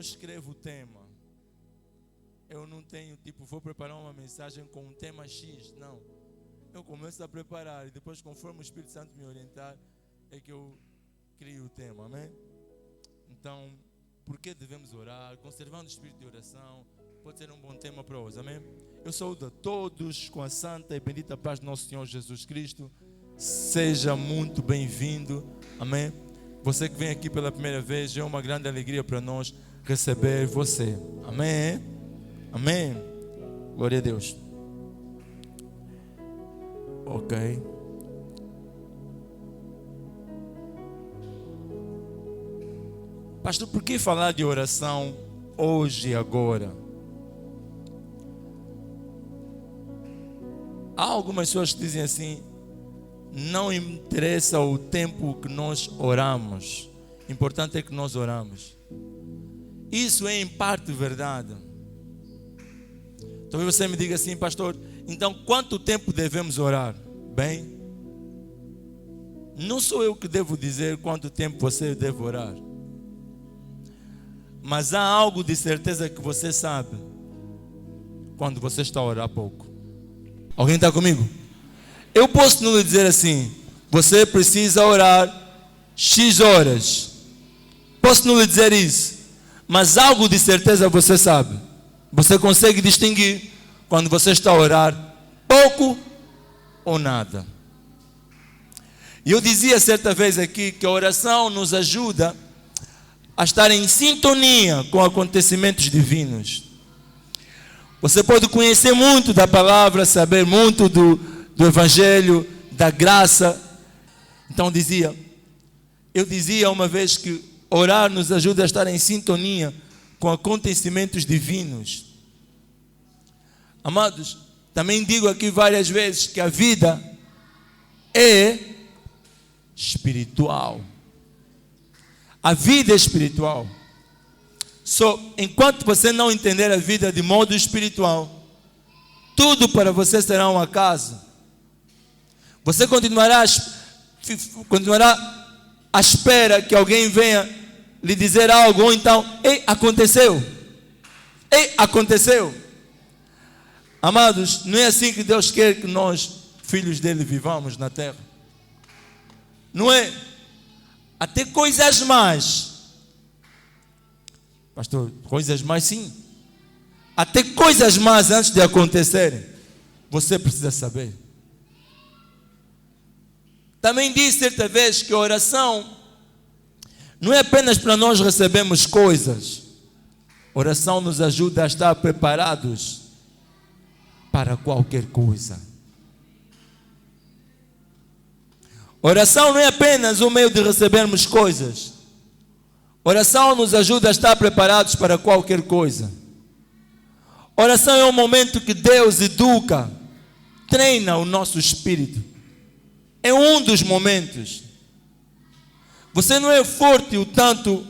escrevo o tema. Eu não tenho, vou preparar uma mensagem com um tema X. Não. Eu começo a preparar e depois, conforme o Espírito Santo me orientar, é que eu crio o tema. Amém? Então, por que devemos orar? Conservando o espírito de oração. Pode ser um bom tema para hoje. Amém? Eu saúdo a todos com a santa e bendita paz do nosso Senhor Jesus Cristo. Seja muito bem-vindo. Amém? Você que vem aqui pela primeira vez, é uma grande alegria para nós receber você. Amém? Amém? Glória a Deus. Ok. Pastor, por que falar de oração hoje e agora? Há algumas pessoas que dizem assim: não interessa o tempo que nós oramos, o importante é que nós oramos. Isso é em parte verdade. Talvez você me diga assim: pastor, então quanto tempo devemos orar? Bem, não sou eu que devo dizer quanto tempo você deve orar, mas há algo de certeza que você sabe quando você está a orar pouco. Alguém está comigo? Eu posso não lhe dizer assim: você precisa orar X horas. Posso não lhe dizer isso, mas algo de certeza você sabe. Você consegue distinguir quando você está a orar pouco ou nada. E eu dizia certa vez aqui que a oração nos ajuda a estar em sintonia com acontecimentos divinos. Você pode conhecer muito da palavra, saber muito do Evangelho, da graça. Então eu dizia uma vez que orar nos ajuda a estar em sintonia com acontecimentos divinos. Amados, também digo aqui várias vezes que a vida é espiritual. A vida é espiritual. Enquanto você não entender a vida de modo espiritual, tudo para você será um acaso. Você continuará à espera que alguém venha lhe dizer algo, ou então: ei, aconteceu. Ei, aconteceu. Amados, não é assim que Deus quer que nós, filhos dele, vivamos na terra. Não é? Até coisas más. Pastor, coisas más sim. Até coisas más antes de acontecerem, você precisa saber. Também disse certa vez que a oração não é apenas para nós recebermos coisas. A oração nos ajuda a estar preparados para qualquer coisa. A oração não é apenas um meio de recebermos coisas. A oração nos ajuda a estar preparados para qualquer coisa. A oração é um momento que Deus educa, treina o nosso espírito. É um dos momentos. Você não é forte o tanto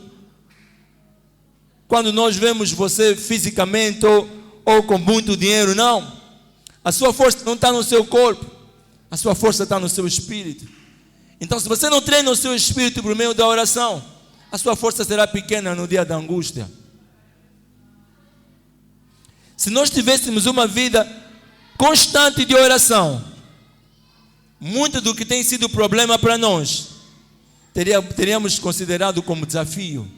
quando nós vemos você fisicamente ou com muito dinheiro, não. A sua força não está no seu corpo, a sua força está no seu espírito. Então, se você não treina o seu espírito por meio da oração, a sua força será pequena no dia da angústia. Se nós tivéssemos uma vida constante de oração, muito do que tem sido problema para nós, teríamos considerado como desafio.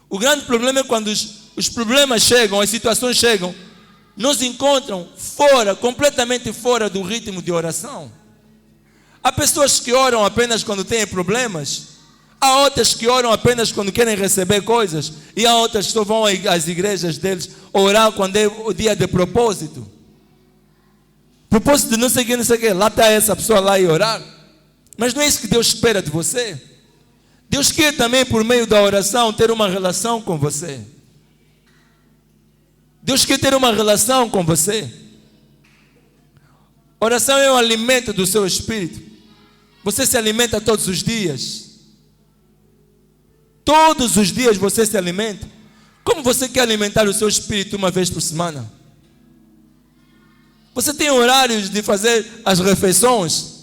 O grande problema é quando os problemas chegam, as situações chegam, nos encontram completamente fora do ritmo de oração. Há pessoas que oram apenas quando têm problemas, há outras que oram apenas quando querem receber coisas, e há outras que só vão às igrejas deles orar quando é o dia de propósito. Propósito de não sei o que, lá está essa pessoa lá e orar. Mas não é isso que Deus espera de você. Deus quer também, por meio da oração, ter uma relação com você. Deus quer ter uma relação com você. Oração é um alimento do seu espírito. Você se alimenta todos os dias. Todos os dias você se alimenta. Como você quer alimentar o seu espírito uma vez por semana? Você tem horários de fazer as refeições?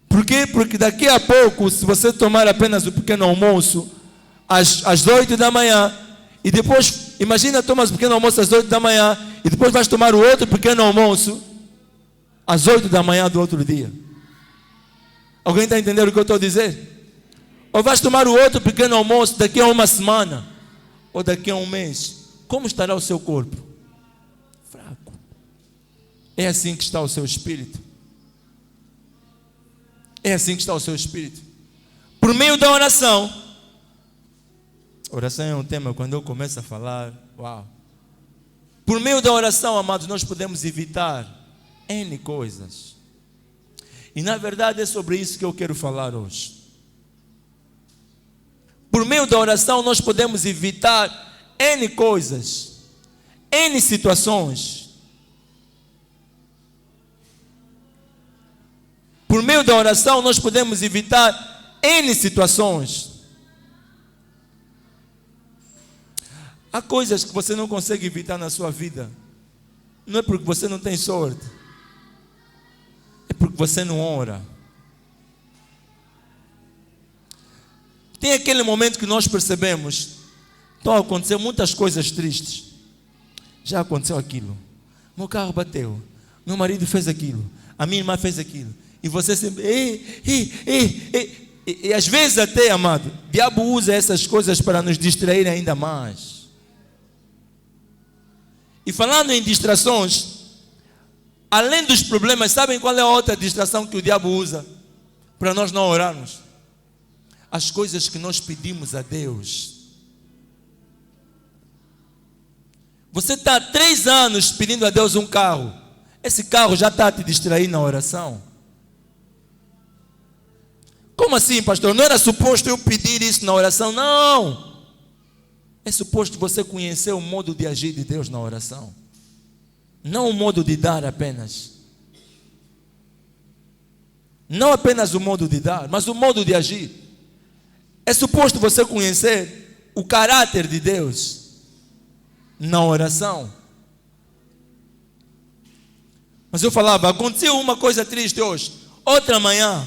Por quê? Porque daqui a pouco, se você tomar apenas o pequeno almoço, às 8 da manhã, e depois, imagina, tomas um pequeno almoço às 8 da manhã, e depois vais tomar o outro pequeno almoço às 8 da manhã do outro dia. Alguém está entendendo o que eu estou a dizer? Ou vais tomar o outro pequeno almoço daqui a uma semana, ou daqui a um mês. Como estará o seu corpo? Fraco. É assim que está o seu espírito. É assim que está o seu espírito. Por meio da oração. Oração é um tema, quando eu começo a falar, uau. Por meio da oração, amados, nós podemos evitar N coisas. E na verdade é sobre isso que eu quero falar hoje. Por meio da oração nós podemos evitar N coisas, N situações. Por meio da oração nós podemos evitar N situações. Há coisas que você não consegue evitar na sua vida. Não é porque você não tem sorte. É porque você não ora. Tem aquele momento que nós percebemos, estão a acontecer muitas coisas tristes. Já aconteceu aquilo. Meu carro bateu. Meu marido fez aquilo. A minha irmã fez aquilo. E você sempre... E às vezes até, amado, o diabo usa essas coisas para nos distrair ainda mais. E falando em distrações, além dos problemas, sabem qual é a outra distração que o diabo usa para nós não orarmos? As coisas que nós pedimos a Deus. Você está há 3 anos pedindo a Deus um carro. Esse carro já está a te distrair na oração. Como assim, pastor? Não era suposto eu pedir isso na oração? Não. É suposto você conhecer o modo de agir de Deus na oração. Não o modo de dar apenas. Não apenas o modo de dar, mas o modo de agir. É suposto você conhecer o caráter de Deus na oração. Mas eu falava, aconteceu uma coisa triste hoje, outra amanhã.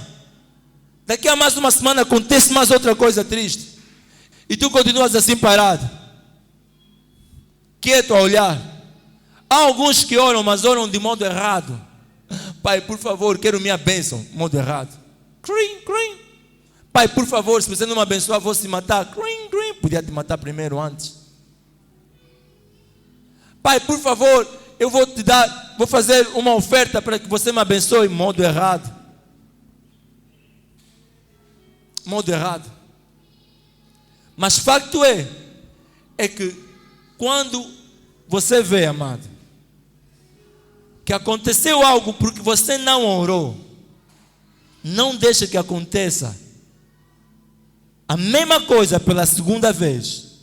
Daqui a mais uma semana acontece mais outra coisa triste. E tu continuas assim parado, quieto a olhar. Há alguns que oram, mas oram de modo errado. Pai, por favor, quero minha bênção. Modo errado. Crim, crim. Pai, por favor, se você não me abençoar, vou se matar. Crim, crim. Podia te matar primeiro antes. Pai, por favor, eu vou te dar, vou fazer uma oferta para que você me abençoe. Modo errado. Modo errado. Mas facto é que quando você vê, amado, que aconteceu algo porque você não orou, não deixe que aconteça a mesma coisa pela segunda vez,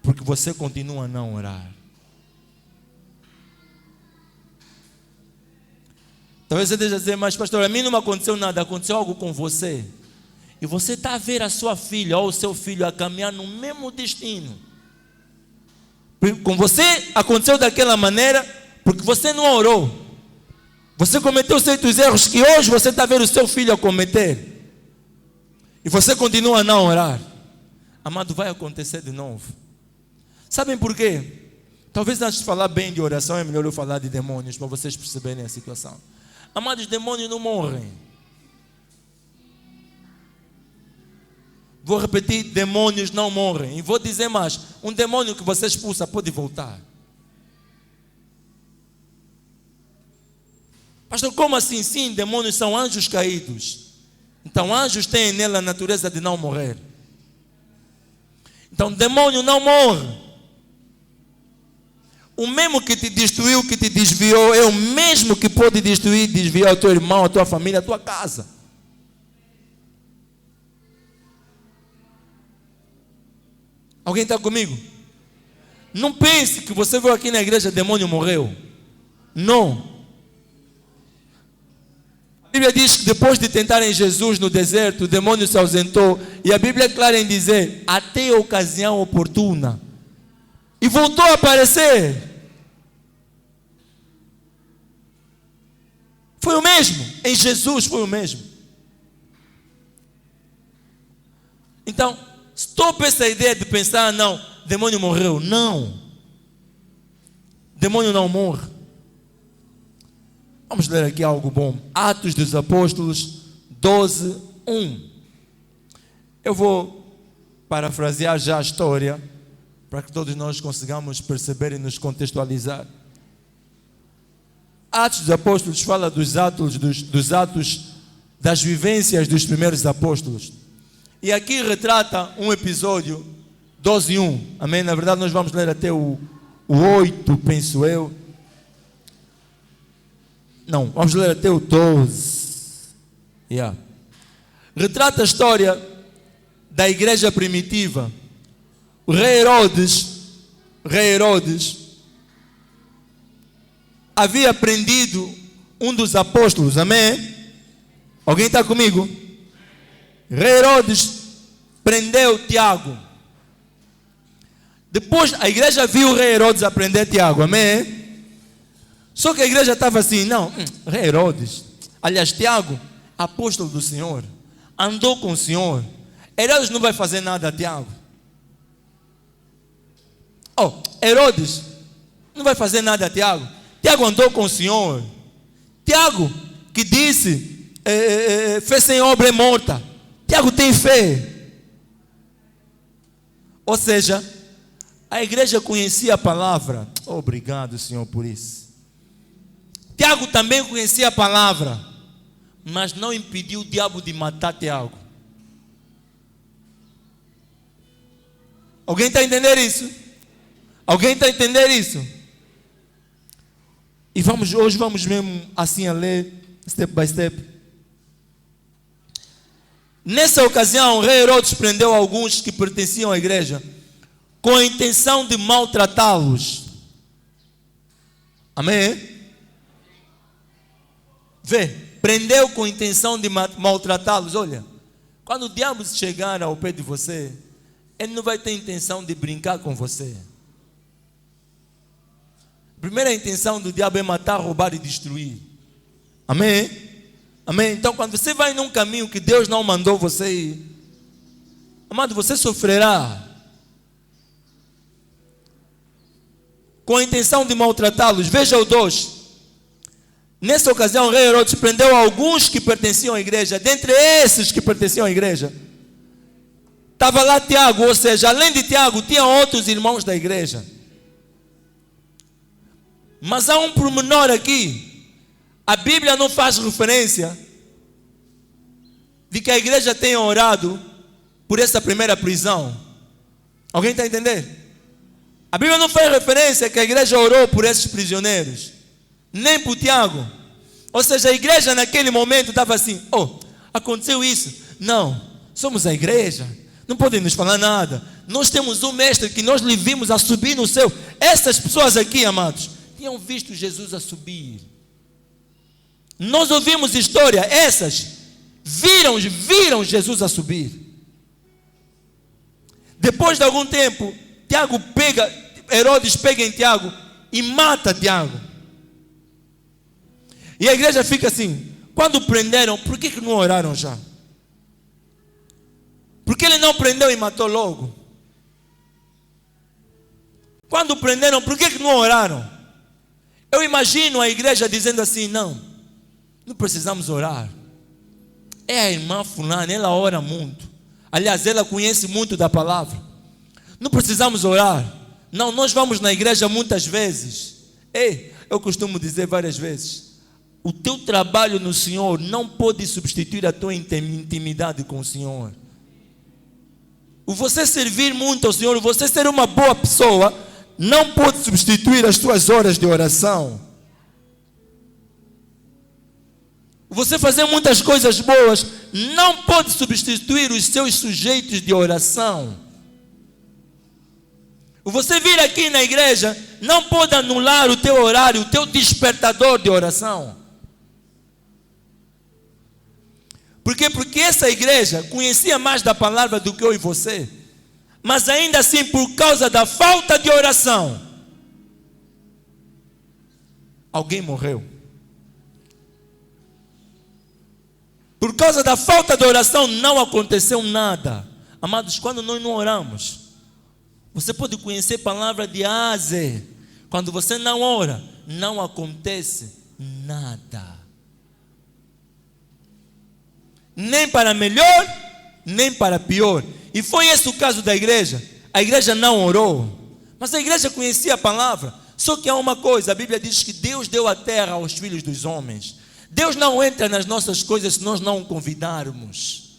porque você continua a não orar. Talvez você esteja dizendo, mas pastor, a mim não aconteceu nada, aconteceu algo com você. E você está a ver a sua filha ou o seu filho a caminhar no mesmo destino. Com você aconteceu daquela maneira porque você não orou. Você cometeu certos erros que hoje você está a ver o seu filho a cometer. E você continua a não orar. Amado, vai acontecer de novo. Sabem por quê? Talvez antes de falar bem de oração é melhor eu falar de demônios para vocês perceberem a situação. Amados, demônios não morrem. Vou repetir, demônios não morrem. E vou dizer mais, um demônio que você expulsa pode voltar. Pastor, como assim? Sim, demônios são anjos caídos. Então anjos têm nela a natureza de não morrer. Então demônio não morre. O mesmo que te destruiu, que te desviou, é o mesmo que pode destruir, desviar o teu irmão, a tua família, a tua casa. Alguém está comigo? Não pense que você veio aqui na igreja, demônio morreu. Não. A Bíblia diz que depois de tentarem Jesus no deserto, o demônio se ausentou. E a Bíblia é clara em dizer, até a ocasião oportuna. E voltou a aparecer. Foi o mesmo. Em Jesus foi o mesmo. Então, Stop essa ideia de pensar, não, demônio morreu. Não. Demônio não morre. Vamos ler aqui algo bom. Atos dos Apóstolos 12:1. Eu vou parafrasear já a história, para que todos nós consigamos perceber e nos contextualizar. Atos dos Apóstolos fala dos atos, das vivências dos primeiros apóstolos. E aqui retrata um episódio 12:1. Amém? Na verdade nós vamos ler até o 8, penso eu. Não, vamos ler até o 12. Retrata a história da igreja primitiva. O rei Herodes havia prendido um dos apóstolos. Amém? Alguém está comigo? Rei Herodes prendeu Tiago. Depois a igreja viu o rei Herodes a prender Tiago. Amém? Só que a igreja estava assim, não, rei Herodes, aliás, Tiago, apóstolo do Senhor, andou com o Senhor. Herodes não vai fazer nada a Tiago. Herodes não vai fazer nada a Tiago. Tiago andou com o Senhor. Tiago, que disse, fé sem obra é morta. Tiago tem fé. Ou seja, a igreja conhecia a palavra. Obrigado, Senhor, por isso. Tiago também conhecia a palavra, mas não impediu o diabo de matar Tiago. Alguém está a entender isso? Alguém está a entender isso? E hoje vamos mesmo assim a ler, step by step. Nessa ocasião, o rei Herodes prendeu alguns que pertenciam à igreja, com a intenção de maltratá-los. Amém? Prendeu com a intenção de maltratá-los. Olha, quando o diabo chegar ao pé de você, ele não vai ter intenção de brincar com você. A primeira intenção do diabo é matar, roubar e destruir. Amém? Amém? Então quando você vai num caminho que Deus não mandou você ir, amado, você sofrerá. Com a intenção de maltratá-los. Veja o 2. Nessa ocasião, o rei Herodes prendeu alguns que pertenciam à igreja. Dentre esses que pertenciam à igreja, estava lá Tiago, ou seja, além de Tiago, tinha outros irmãos da igreja. Mas há um pormenor aqui. A Bíblia não faz referência de que a igreja tenha orado por essa primeira prisão. Alguém está a entender? A Bíblia não faz referência que a igreja orou por esses prisioneiros, nem por Tiago. Ou seja, a igreja naquele momento estava assim, aconteceu isso. Não, somos a igreja, não podem nos falar nada. Nós temos um mestre que nós lhe vimos a subir no céu. Essas pessoas aqui, amados, tinham visto Jesus a subir. Nós ouvimos história, essas viram Jesus a subir. Depois de algum tempo, Herodes pega em Tiago e mata Tiago. E a igreja fica assim, quando prenderam, por que não oraram já? Por que ele não prendeu e matou logo? Quando prenderam, por que não oraram? Eu imagino a igreja dizendo assim, não precisamos orar. É a irmã fulana, ela ora muito. Aliás, ela conhece muito da palavra. Não precisamos orar. Não, nós vamos na igreja muitas vezes. Eu costumo dizer várias vezes, o teu trabalho no Senhor não pode substituir a tua intimidade com o Senhor. O você servir muito ao Senhor, o você ser uma boa pessoa, não pode substituir as tuas horas de oração. Você fazer muitas coisas boas não pode substituir os seus sujeitos de oração. Você vir aqui na igreja não pode anular o teu horário, o teu despertador de oração. Por quê? Porque essa igreja conhecia mais da palavra do que eu e você. Mas ainda assim, por causa da falta de oração, alguém morreu. Por causa da falta de oração, não aconteceu nada. Amados, quando nós não oramos, você pode conhecer a palavra de A a Z. Quando você não ora, não acontece nada. Nem para melhor, nem para pior. E foi esse o caso da igreja. A igreja não orou, mas a igreja conhecia a palavra. Só que há uma coisa, a Bíblia diz que Deus deu a terra aos filhos dos homens. Deus não entra nas nossas coisas se nós não o convidarmos.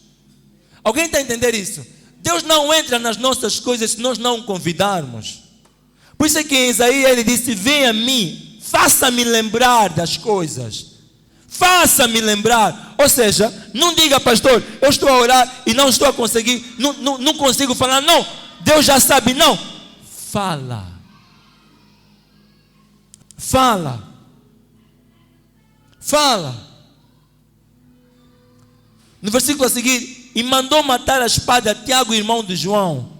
Alguém está a entender isso? Deus não entra nas nossas coisas se nós não o convidarmos. Por isso é que em Isaías ele disse: venha a mim, faça-me lembrar das coisas. Faça-me lembrar. Ou seja, não diga, pastor, eu estou a orar e não estou a conseguir, não consigo falar. Não, Deus já sabe. Não, fala. Fala. Fala. No versículo a seguir: e mandou matar a espada Tiago, irmão de João.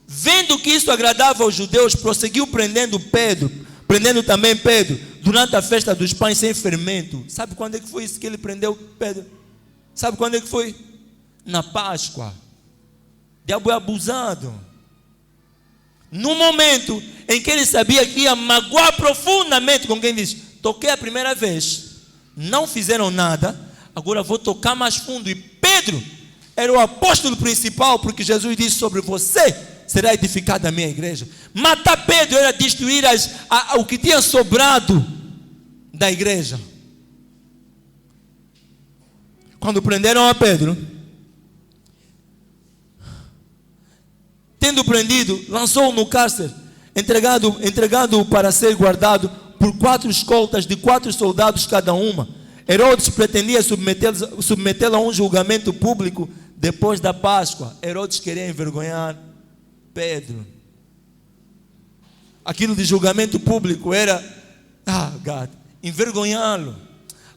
Vendo que isso agradava aos judeus, prosseguiu prendendo também Pedro, durante a festa dos pães sem fermento. Sabe quando é que foi isso que ele prendeu Pedro? Sabe quando é que foi? Na Páscoa. O diabo é abusado. No momento em que ele sabia que ia magoar profundamente com quem diz: toquei a primeira vez, não fizeram nada, agora vou tocar mais fundo. E Pedro era o apóstolo principal, porque Jesus disse: sobre você será edificada a minha igreja. Matar Pedro era destruir o que tinha sobrado da igreja. Quando prenderam a Pedro, tendo prendido, lançou-o no cárcere, entregado para ser guardado por 4 escoltas de 4 soldados cada uma. Herodes pretendia submetê-lo a um julgamento público depois da Páscoa. Herodes queria envergonhar Pedro. Aquilo de julgamento público era envergonhá-lo.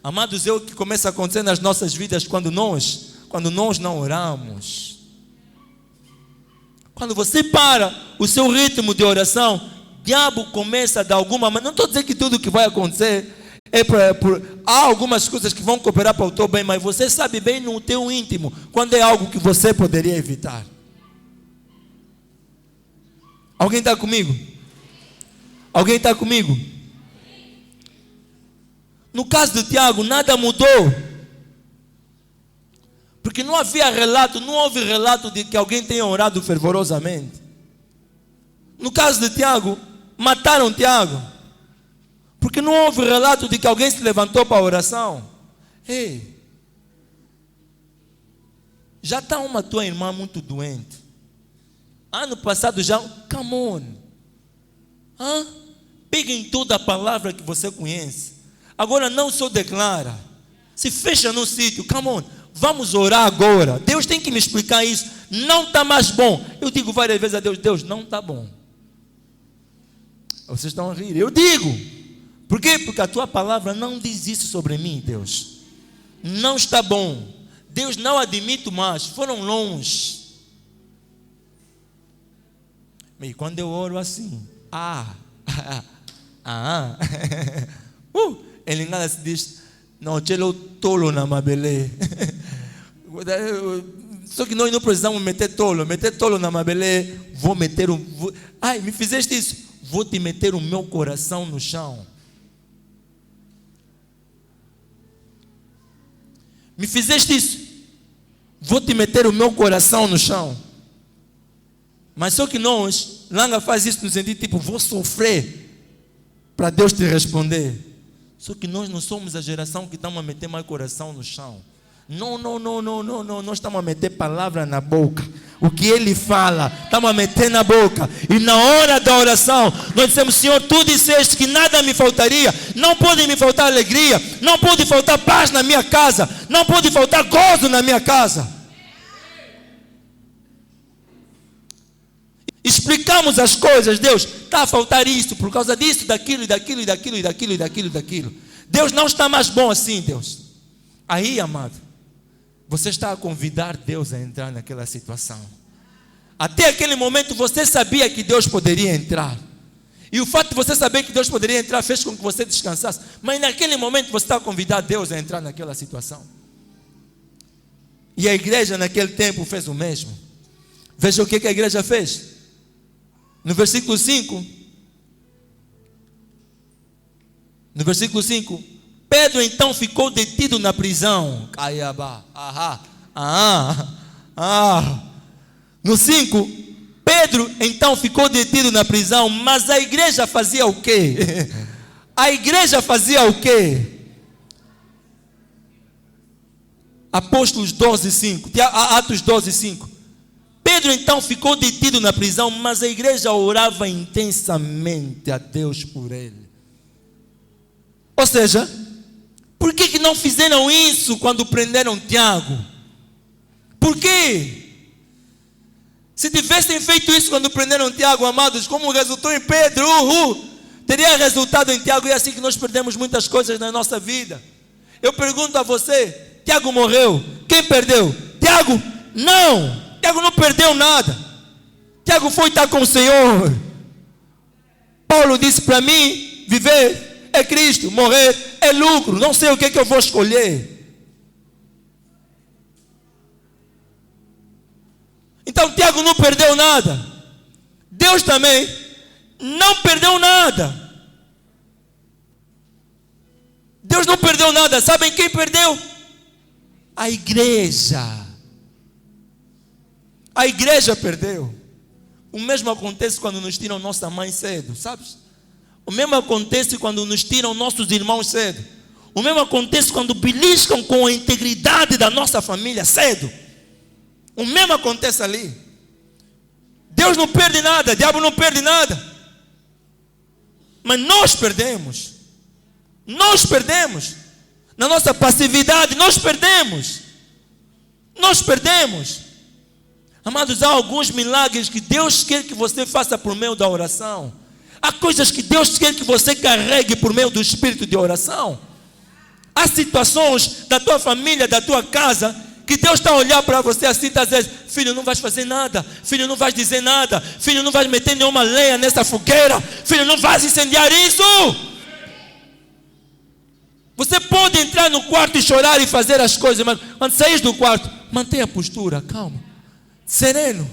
Amados, é o que começa a acontecer nas nossas vidas quando nós não oramos. Quando você para o seu ritmo de oração, o diabo começa a dar alguma maneira. Não estou dizendo que tudo que vai acontecer há algumas coisas que vão cooperar para o teu bem, mas você sabe bem no teu íntimo quando é algo que você poderia evitar. Alguém está comigo? Alguém está comigo? No caso de Tiago, nada mudou. Porque não houve relato de que alguém tenha orado fervorosamente. No caso de Tiago, mataram Tiago. Porque não houve relato de que alguém se levantou para a oração. Ei, já está uma tua irmã muito doente. Ano passado já, come on. Peguem toda a palavra que você conhece. Agora não só declara. Se fecha num sítio, come on. Vamos orar agora. Deus tem que me explicar isso. Não está mais bom. Eu digo várias vezes a Deus: Deus, não está bom. Vocês estão a rir. Eu digo. Por quê? Porque a tua palavra não diz isso sobre mim, Deus. Não está bom. Deus, não admito mais. Foram longe. E quando eu oro assim, ele engana se diz: não, eu tolo na mabelê. Só que nós não precisamos meter tolo na mabelê. Me fizeste isso, vou te meter o meu coração no chão. Me fizeste isso, vou te meter o meu coração no chão. Mas só que Langa faz isso no sentido tipo: vou sofrer para Deus te responder. Só que nós não somos a geração que estamos a meter mais coração no chão. Não, nós estamos a meter palavra na boca. O que Ele fala, estamos a meter na boca. E na hora da oração, nós dissemos: Senhor, Tu disseste que nada me faltaria. Não pode me faltar alegria. Não pode faltar paz na minha casa. Não pode faltar gozo na minha casa. Explicamos as coisas. Deus, está a faltar isso por causa disso, daquilo. Deus, não está mais bom assim, Deus. Aí, amado, você está a convidar Deus a entrar naquela situação. Até aquele momento você sabia que Deus poderia entrar. E o fato de você saber que Deus poderia entrar fez com que você descansasse. Mas naquele momento você está a convidar Deus a entrar naquela situação. E a igreja naquele tempo fez o mesmo. Veja o que a igreja fez. No versículo 5. No versículo 5. Pedro então ficou detido na prisão. No 5. Pedro então ficou detido na prisão. Mas a igreja fazia o quê? A igreja fazia o quê? Apóstolos 12:5. Atos 12:5. Pedro então ficou detido na prisão, mas a igreja orava intensamente a Deus por ele. Ou seja, por que não fizeram isso quando prenderam Tiago? Por quê? Se tivessem feito isso quando prenderam Tiago, amados, como resultou em Pedro, teria resultado em Tiago. E é assim que nós perdemos muitas coisas na nossa vida. Eu pergunto a você, Tiago morreu, quem perdeu? Tiago? Não! Tiago não perdeu nada. Tiago foi estar com o Senhor. Paulo disse para mim, viver é Cristo, morrer é lucro. Não sei o que eu vou escolher. Então Tiago não perdeu nada. Deus também não perdeu nada. Deus não perdeu nada. Sabem quem perdeu? A igreja. A igreja perdeu. O mesmo acontece quando nos tiram nossa mãe cedo, sabes? O mesmo acontece quando nos tiram nossos irmãos cedo. O mesmo acontece quando beliscam com a integridade da nossa família cedo. O mesmo acontece ali. Deus não perde nada, o diabo não perde nada. Mas nós perdemos. Nós perdemos. Na nossa passividade, nós perdemos. Nós perdemos. Amados, há alguns milagres que Deus quer que você faça por meio da oração. Há coisas que Deus quer que você carregue por meio do espírito de oração. Há situações da tua família, da tua casa, que Deus está a olhar para você assim e está dizendo: filho, não vais fazer nada, filho, não vais dizer nada, filho, não vais meter nenhuma lenha nessa fogueira, filho, não vais incendiar isso. Você pode entrar no quarto e chorar e fazer as coisas, mas quando saís do quarto, mantenha a postura, calma, sereno,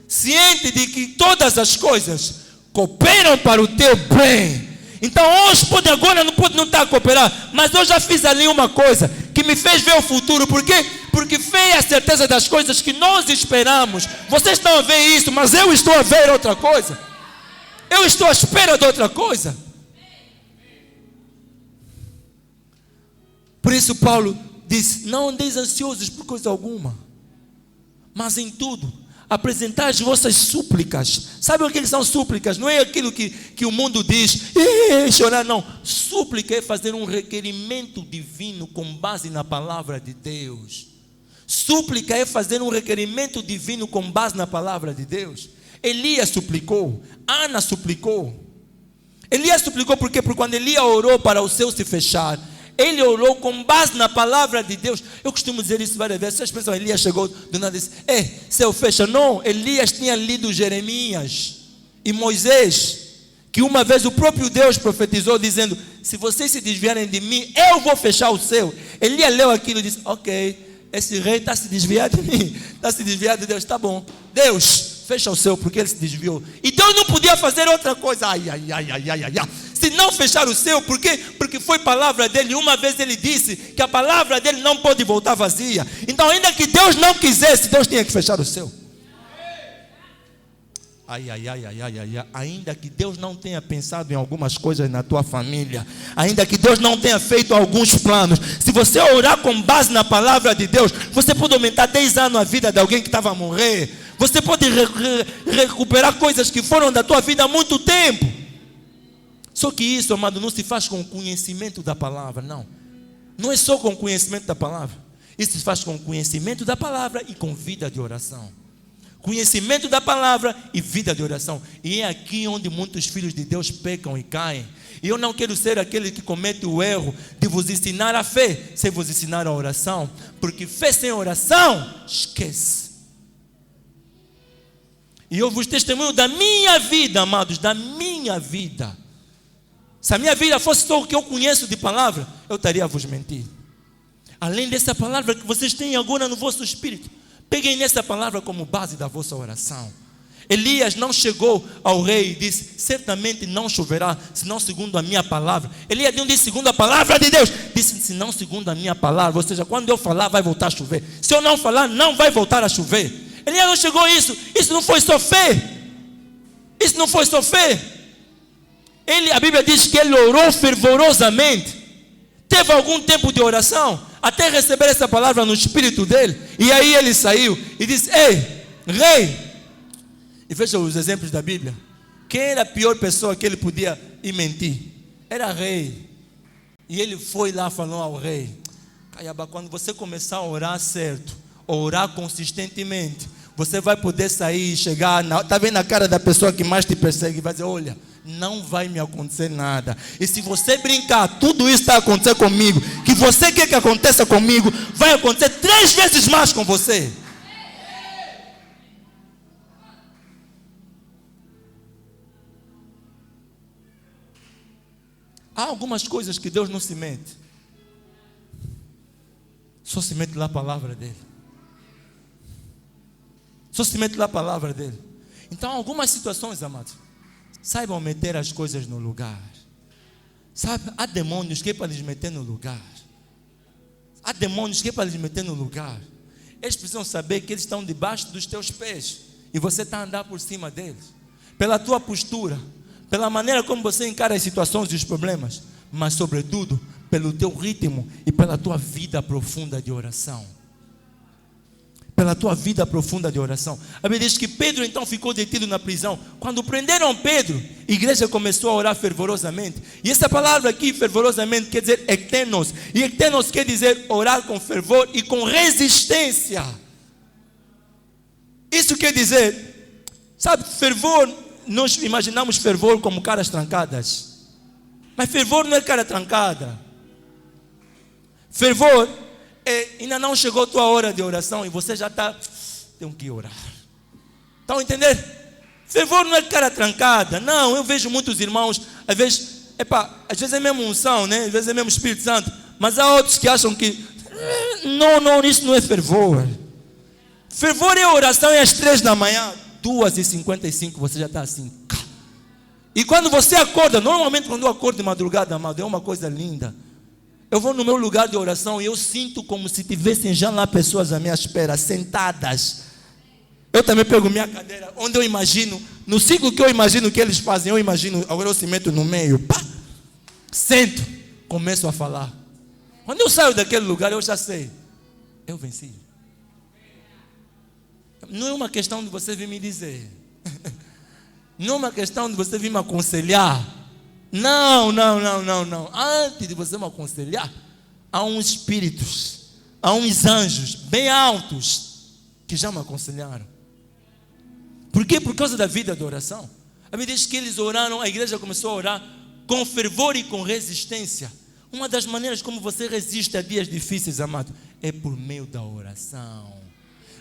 ciente de que todas as coisas cooperam para o teu bem. Então hoje agora não pode não estar a cooperar, mas eu já fiz ali uma coisa que me fez ver o futuro. Por quê? Porque veio a certeza das coisas que nós esperamos. Vocês estão a ver isso, mas eu estou a ver outra coisa. Eu estou à espera de outra coisa. Por isso Paulo diz: não andeis ansiosos por coisa alguma, mas em tudo apresentai as vossas súplicas. Sabe o que são súplicas? Não é aquilo que o mundo diz, chorar, não. Súplica é fazer um requerimento divino com base na palavra de Deus. Súplica é fazer um requerimento divino com base na palavra de Deus. Elias suplicou, Ana suplicou. Elias suplicou por quê? Porque quando Elias orou para o céu se fechar, ele orou com base na palavra de Deus. Eu costumo dizer isso várias vezes. Vocês pensam, Elias chegou do nada e disse: céu fecha. Não, Elias tinha lido Jeremias e Moisés, que uma vez o próprio Deus profetizou dizendo: se vocês se desviarem de mim, eu vou fechar o céu. Elias leu aquilo e disse: ok, esse rei está se desviando de mim, está se desviando de Deus, está bom, Deus, fecha o céu, porque ele se desviou. E Deus não podia fazer outra coisa. Se não fechar o céu, por quê? Porque foi palavra dele. Uma vez ele disse que a palavra dele não pode voltar vazia. Então, ainda que Deus não quisesse, Deus tinha que fechar o céu. Ainda que Deus não tenha pensado em algumas coisas na tua família, ainda que Deus não tenha feito alguns planos, se você orar com base na palavra de Deus, você pode aumentar 10 anos a vida de alguém que estava a morrer. Você pode recuperar coisas que foram da tua vida há muito tempo. Só que isso, amado, não se faz com o conhecimento da palavra, não. Não é só com o conhecimento da palavra. Isso se faz com o conhecimento da palavra e com vida de oração. Conhecimento da palavra e vida de oração. E é aqui onde muitos filhos de Deus pecam e caem. E eu não quero ser aquele que comete o erro de vos ensinar a fé sem vos ensinar a oração. Porque fé sem oração, esquece. E eu vos testemunho da minha vida, amados, da minha vida. Se a minha vida fosse só o que eu conheço de palavra, eu estaria a vos mentir. Além dessa palavra que vocês têm agora no vosso espírito, Peguem nessa palavra como base da vossa oração. Elias não chegou ao rei e disse: certamente não choverá, senão segundo a minha palavra. Elias não disse segundo a palavra de Deus, disse senão segundo a minha palavra. Ou seja, quando eu falar vai voltar a chover. Se eu não falar, não vai voltar a chover. Elias não chegou a isso. Isso não foi só fé. Isso não foi só fé. A Bíblia diz que ele orou fervorosamente. Teve algum tempo de oração até receber essa palavra no espírito dele. E aí ele saiu e disse: ei, rei. E veja os exemplos da Bíblia. Quem era a pior pessoa que ele podia ir mentir? Era rei. E ele foi lá, falou ao rei: Caiaba, quando você começar a orar certo, orar consistentemente, você vai poder sair e chegar, está vendo a cara da pessoa que mais te persegue e vai dizer: olha, não vai me acontecer nada. E se você brincar, tudo isso está acontecendo comigo, que você quer que aconteça comigo, vai acontecer 3 vezes mais com você. Há algumas coisas que Deus não se mete. Só se mete lá a palavra dele. Só se mete lá a palavra dele. Então, algumas situações, amados, saibam meter as coisas no lugar. Sabe, há demônios que é para lhes meter no lugar. Há demônios que é para lhes meter no lugar. Eles precisam saber que eles estão debaixo dos teus pés. E você está a andar por cima deles. Pela tua postura, pela maneira como você encara as situações e os problemas, mas sobretudo pelo teu ritmo e pela tua vida profunda de oração. Pela tua vida profunda de oração. A Bíblia diz que Pedro então ficou detido na prisão. Quando prenderam Pedro, a igreja começou a orar fervorosamente. E essa palavra aqui, fervorosamente, quer dizer ektenos. E ektenos quer dizer orar com fervor e com resistência. Isso quer dizer, sabe, fervor, nós imaginamos fervor como caras trancadas. Mas fervor não é cara trancada. Fervor ainda não chegou a tua hora de oração e você já está, tenho que orar. Estão a entender? Fervor não é cara trancada. Não, eu vejo muitos irmãos, às vezes é mesmo unção, né? Às vezes é mesmo Espírito Santo. Mas há outros que acham que não, isso não é fervor. Fervor é oração às 3 da manhã, 2h55 você já está assim. E quando você acorda, normalmente quando eu acordo de madrugada, amado, é uma coisa linda. Eu vou no meu lugar de oração e eu sinto como se tivessem já lá pessoas à minha espera, sentadas. Eu também pego minha cadeira, onde eu imagino, no ciclo que eu imagino que eles fazem, eu imagino, agora eu se meto no meio, pá, sento, começo a falar. Quando eu saio daquele lugar, eu já sei, eu venci. Não é uma questão de você vir me dizer, não é uma questão de você vir me aconselhar. Não. Antes de você me aconselhar, há uns espíritos, há uns anjos bem altos que já me aconselharam. Por quê? Por causa da vida de oração. A Bíblia diz que eles oraram, a igreja começou a orar com fervor e com resistência. Uma das maneiras como você resiste a dias difíceis, amado, é por meio da oração.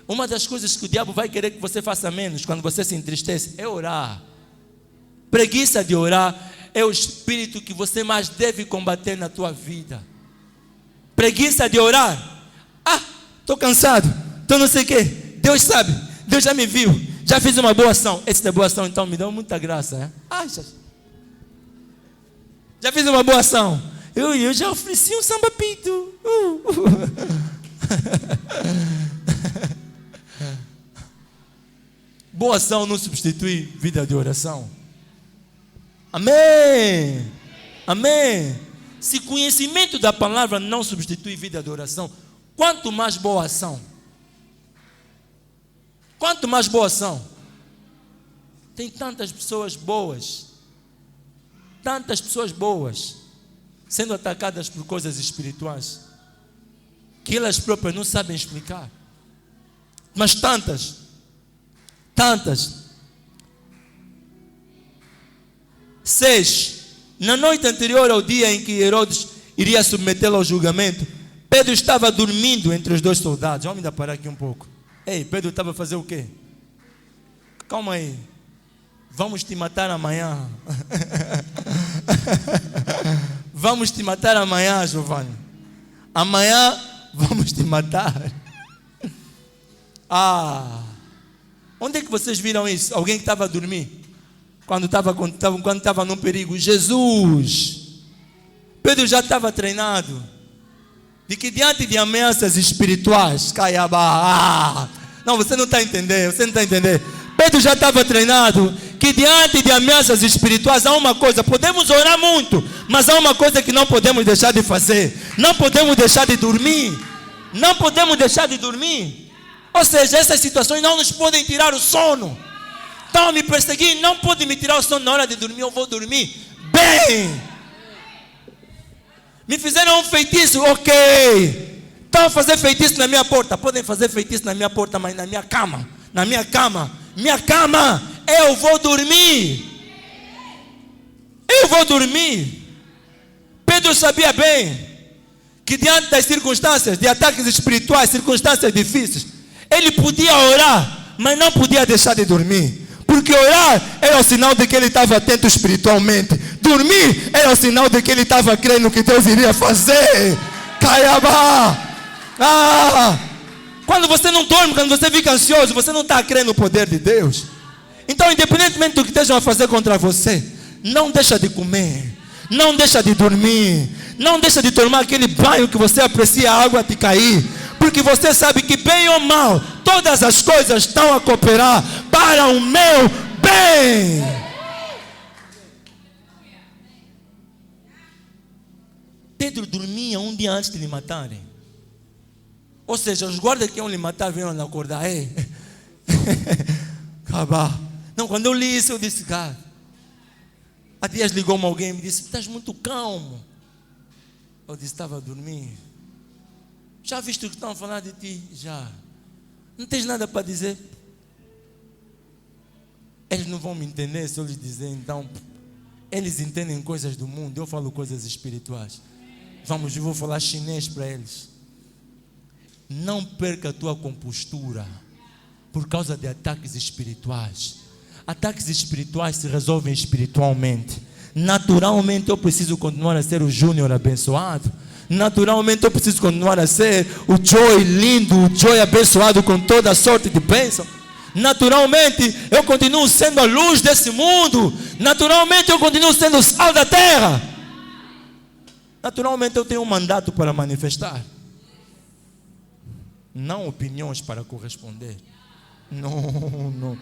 Uma das coisas que o diabo vai querer que você faça menos quando você se entristece é orar. Preguiça de orar é o espírito que você mais deve combater na tua vida. Preguiça de orar. Estou cansado, não sei o quê. Deus sabe, Deus já me viu, já fiz uma boa ação. Essa boa ação então me deu muita graça, já fiz uma boa ação. Eu já ofereci um samba-pito. Boa ação não substitui vida de oração. Amém. Se conhecimento da palavra não substitui vida de oração, quanto mais boa ação. Quanto mais boa ação. Tem tantas pessoas boas sendo atacadas por coisas espirituais que elas próprias não sabem explicar. Mas tantas. 6. Na noite anterior ao dia em que Herodes iria submetê-lo ao julgamento, Pedro estava dormindo entre os 2 soldados. Vamos ainda parar aqui um pouco. Ei, Pedro estava a fazer o quê? Calma aí. Vamos te matar amanhã. Vamos te matar amanhã, Giovanni. Amanhã vamos te matar. Onde é que vocês viram isso? Alguém que estava a dormir? Quando estava num perigo. Jesus. Pedro já estava treinado. De que diante de ameaças espirituais, não, você não está entendendo, Pedro já estava treinado, que diante de ameaças espirituais há uma coisa, podemos orar muito, mas há uma coisa que não podemos deixar de fazer, não podemos deixar de dormir, ou seja, essas situações não nos podem tirar o sono. Estão a me perseguir, não podem me tirar o sono na hora de dormir, eu vou dormir bem. Me fizeram um feitiço, ok. Estão a fazer feitiço na minha porta. Podem fazer feitiço na minha porta, mas na minha cama, eu vou dormir. Pedro sabia bem que diante das circunstâncias, de ataques espirituais, circunstâncias difíceis, ele podia orar, mas não podia deixar de dormir. Porque orar era o sinal de que ele estava atento espiritualmente. Dormir era o sinal de que ele estava crendo que Deus iria fazer. Quando você não dorme, quando você fica ansioso, você não está crendo no poder de Deus. Então, independentemente do que estejam a fazer contra você, não deixa de comer, não deixa de dormir, não deixa de tomar aquele banho que você aprecia a água de cair. Porque você sabe que bem ou mal, todas as coisas estão a cooperar para o meu bem. Pedro dormia um dia antes de lhe matarem. Ou seja, os guardas que iam lhe matar vieram acordar. Não, quando eu li isso, eu disse, cara. Há dias ligou-me alguém e me disse, estás muito calmo. Eu disse, estava a dormir. Já viste o que estão a falar de ti? Já. Não tens nada para dizer? Eles não vão me entender se eu lhes dizer, então. Eles entendem coisas do mundo, eu falo coisas espirituais. Eu vou falar chinês para eles. Não perca a tua compostura por causa de ataques espirituais. Ataques espirituais se resolvem espiritualmente. Naturalmente eu preciso continuar a ser o Júnior abençoado. Naturalmente eu preciso continuar a ser o Joy lindo, o Joy abençoado com toda a sorte de bênção. Naturalmente eu continuo sendo a luz desse mundo. Naturalmente eu continuo sendo o sal da terra. Naturalmente eu tenho um mandato para manifestar, não opiniões para corresponder. Não.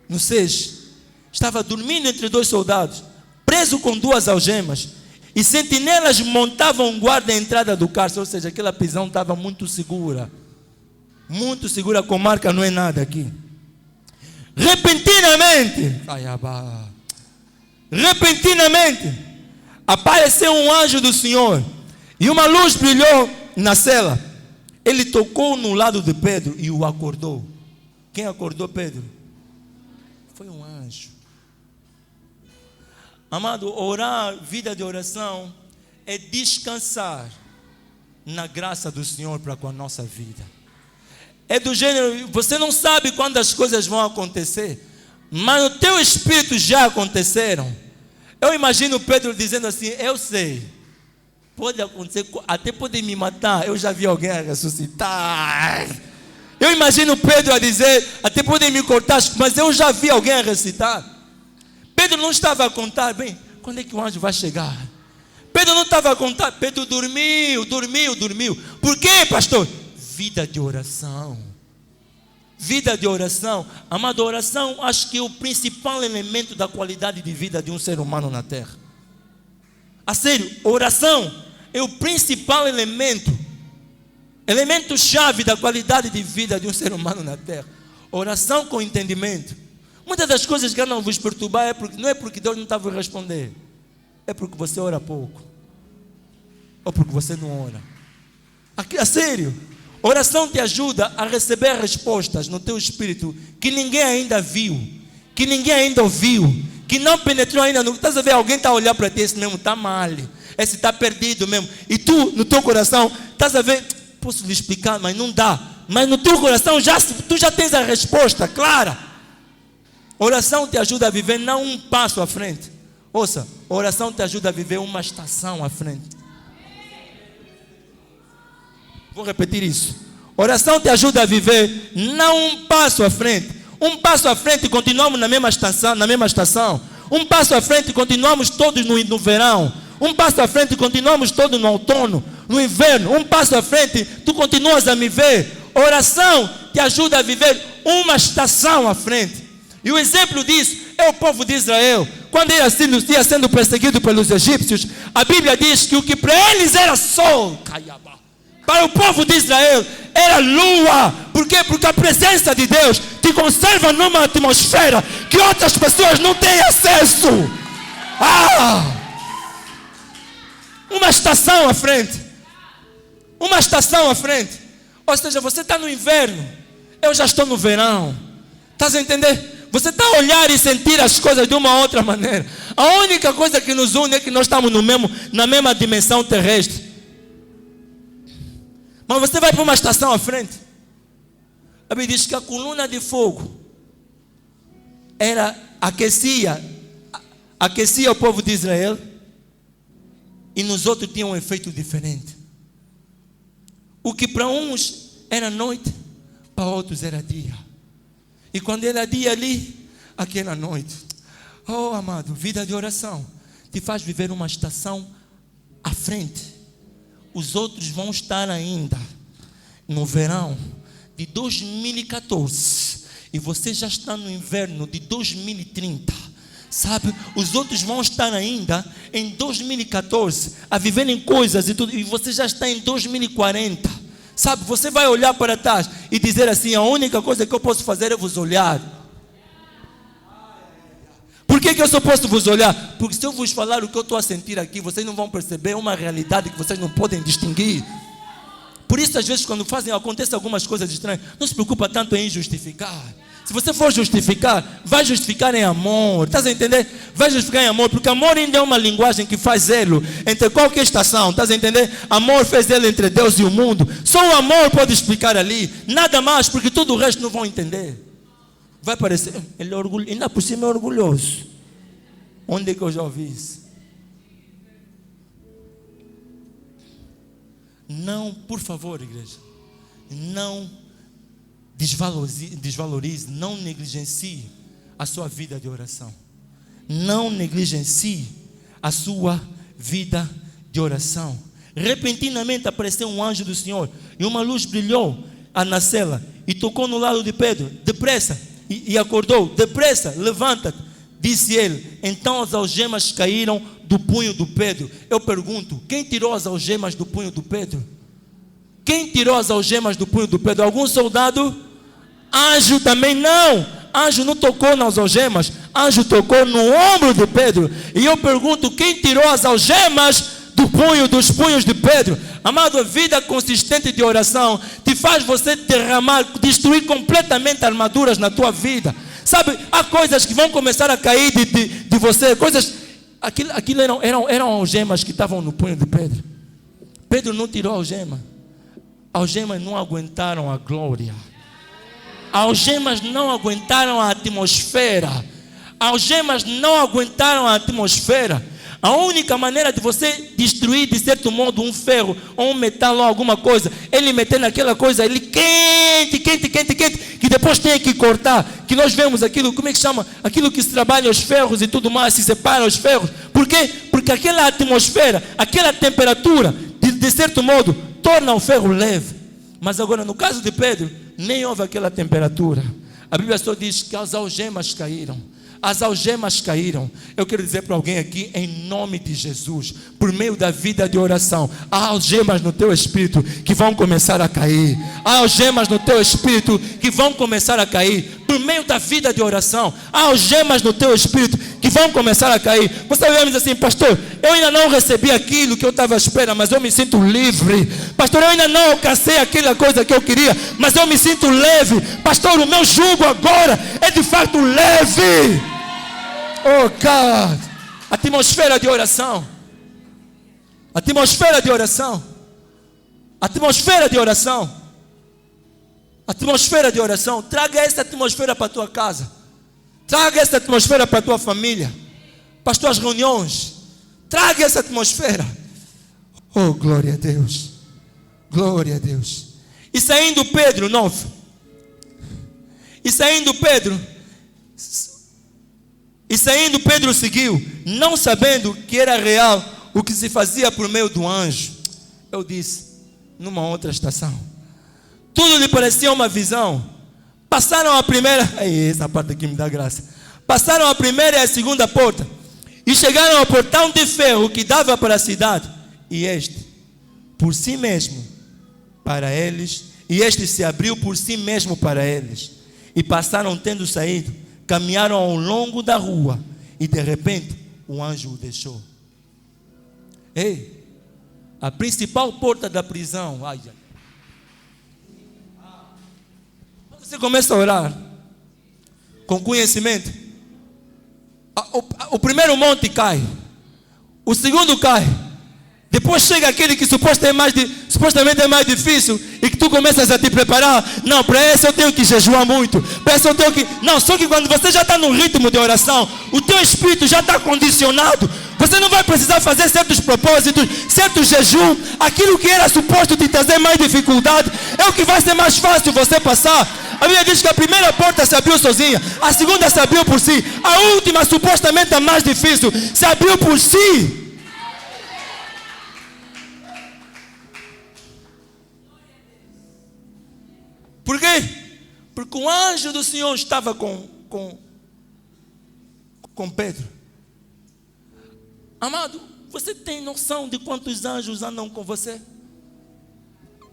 No 6, estava dormindo entre dois soldados, preso com 2 algemas, e sentinelas montavam guarda à entrada do cárcere. Ou seja, aquela prisão estava muito segura, com marca não é nada aqui. Repentinamente, apareceu um anjo do Senhor, e uma luz brilhou na cela. Ele tocou no lado de Pedro e o acordou. Quem acordou Pedro? Foi um anjo. Amado, orar, vida de oração, é descansar na graça do Senhor para com a nossa vida. É do gênero, você não sabe quando as coisas vão acontecer, mas no teu espírito já aconteceram. Eu imagino Pedro dizendo assim, eu sei, pode acontecer, até podem me matar, eu já vi alguém a ressuscitar. Eu imagino Pedro a dizer, até podem me cortar, mas eu já vi alguém a ressuscitar. Pedro não estava a contar, bem, quando é que o anjo vai chegar? Pedro não estava a contar, Pedro dormiu. Por quê, pastor? Vida de oração. Amado, oração acho que é o principal elemento da qualidade de vida de um ser humano na terra. A sério, oração é o principal elemento-chave da qualidade de vida de um ser humano na terra. Oração com entendimento. Muitas das coisas que eu não vos perturbar não é porque Deus não está a vos responder, é porque você ora pouco, ou porque você não ora. A sério, oração te ajuda a receber respostas no teu espírito que ninguém ainda viu, que ninguém ainda ouviu, que não penetrou ainda. Estás a ver, alguém está a olhar para ti, esse mesmo está mal, esse está perdido mesmo, e tu no teu coração estás a ver, posso lhe explicar, mas não dá, mas no teu coração tu já tens a resposta clara. Oração te ajuda a viver não um passo à frente. Ouça, oração te ajuda a viver uma estação à frente. Vou repetir isso. Oração te ajuda a viver não um passo à frente. Um passo à frente e continuamos na mesma estação. Um passo à frente e continuamos todos no verão. Um passo à frente e continuamos todos no outono, no inverno. Um passo à frente, tu continuas a me ver. Oração te ajuda a viver uma estação à frente. E o exemplo disso é o povo de Israel. Quando ele ia sendo perseguido pelos egípcios, a Bíblia diz que o que para eles era sol, para o povo de Israel era lua. Por quê? Porque a presença de Deus te conserva numa atmosfera que outras pessoas não têm acesso. Uma estação à frente. Uma estação à frente. Ou seja, você está no inverno, eu já estou no verão. Estás a entender? Você está a olhar e sentir as coisas de uma outra maneira. A única coisa que nos une é que nós estamos na mesma dimensão terrestre. Mas você vai para uma estação à frente. A Bíblia diz que a coluna de fogo aquecia o povo de Israel, e nos outros tinha um efeito diferente. O que para uns era noite, para outros era dia. E quando era dia ali, aqui era noite. Oh, amado, vida de oração te faz viver uma estação à frente. Os outros vão estar ainda no verão de 2014 e você já está no inverno de 2030. Sabe, os outros vão estar ainda em 2014 a viver em coisas e tudo, e você já está em 2040. Sabe, você vai olhar para trás e dizer assim: a única coisa que eu posso fazer é vos olhar. Por que eu só posso vos olhar? Porque se eu vos falar o que eu estou a sentir aqui, vocês não vão perceber uma realidade que vocês não podem distinguir. Por isso, às vezes, quando acontecem algumas coisas estranhas, não se preocupa tanto em justificar. Se você for justificar, vai justificar em amor. Estás a entender? Vai justificar em amor, porque amor ainda é uma linguagem que faz zelo entre qualquer estação. Estás a entender? Amor fez zelo entre Deus e o mundo. Só o amor pode explicar ali. Nada mais, porque todo o resto não vão entender. Vai parecer, ele é orgulhoso, ainda por cima é orgulhoso. Onde é que eu já ouvi isso? Não, por favor, igreja, não desvalorize, não negligencie a sua vida de oração. Não negligencie a sua vida de oração. Repentinamente apareceu um anjo do Senhor e uma luz brilhou na cela e tocou no lado de Pedro. Depressa. E acordou, depressa, levanta-te, disse ele. Então as algemas caíram do punho do Pedro. Eu pergunto, quem tirou as algemas do punho do Pedro? Quem tirou as algemas do punho do Pedro? Algum soldado? Anjo também não. Anjo não tocou nas algemas, anjo tocou no ombro de Pedro. E eu pergunto, quem tirou as algemas dos punhos de Pedro? Amado, a vida consistente de oração te faz você destruir completamente armaduras na tua vida. Sabe, há coisas que vão começar a cair de você, coisas, aquilo eram algemas que estavam no punho de Pedro. Pedro não tirou a algema. Algemas não aguentaram a glória. Algemas não aguentaram a atmosfera. Algemas não aguentaram a atmosfera. A única maneira de você destruir, de certo modo, um ferro ou um metal ou alguma coisa, ele meter naquela coisa, ele quente, que depois tem que cortar, que nós vemos aquilo, como é que chama? Aquilo que se trabalha os ferros e tudo mais, se separa os ferros. Por quê? Porque aquela atmosfera, aquela temperatura, de certo modo, torna o ferro leve. Mas agora, no caso de Pedro, nem houve aquela temperatura. A Bíblia só diz que as algemas caíram. As algemas caíram. Eu quero dizer para alguém aqui, em nome de Jesus, por meio da vida de oração, há algemas no teu espírito que vão começar a cair. Há algemas no teu espírito que vão começar a cair. Por meio da vida de oração, há algemas no teu espírito que vão começar a cair. Você vai me dizer assim: pastor, eu ainda não recebi aquilo que eu estava à espera, mas eu me sinto livre. Pastor, eu ainda não alcancei aquela coisa que eu queria, mas eu me sinto leve. Pastor, o meu jugo agora é de fato leve. Oh God, atmosfera de oração. Atmosfera de oração. Atmosfera de oração. Atmosfera de oração. Traga essa atmosfera para a tua casa. Traga essa atmosfera para a tua família. Pastor, as reuniões. Traga essa atmosfera. Oh, glória a Deus. Glória a Deus. E saindo Pedro, 9. E saindo Pedro seguiu, não sabendo que era real o que se fazia por meio do anjo. Eu disse, numa outra estação, tudo lhe parecia uma visão. Passaram a primeira, essa parte aqui me dá graça. Passaram a primeira e a segunda porta e chegaram ao portão de ferro que dava para a cidade. E este, por si mesmo, para eles, e este se abriu por si mesmo para eles. E passaram, tendo saído, caminharam ao longo da rua, e de repente o anjo o deixou. Ei, a principal porta da prisão, quando você começa a orar com conhecimento, o primeiro monte cai, o segundo cai, depois chega aquele que supostamente é mais difícil, e que tu começas a te preparar. Não, para esse eu tenho que jejuar muito, para esse eu tenho que... Não, só que quando você já está no ritmo de oração, o teu espírito já está condicionado. Você não vai precisar fazer certos propósitos, certos jejum. Aquilo que era suposto te trazer mais dificuldade, é o que vai ser mais fácil você passar. A Bíblia diz que a primeira porta se abriu sozinha, a segunda se abriu por si, a última, supostamente a mais difícil, se abriu por si. Por quê? Porque o anjo do Senhor estava com Pedro. Amado, você tem noção de quantos anjos andam com você?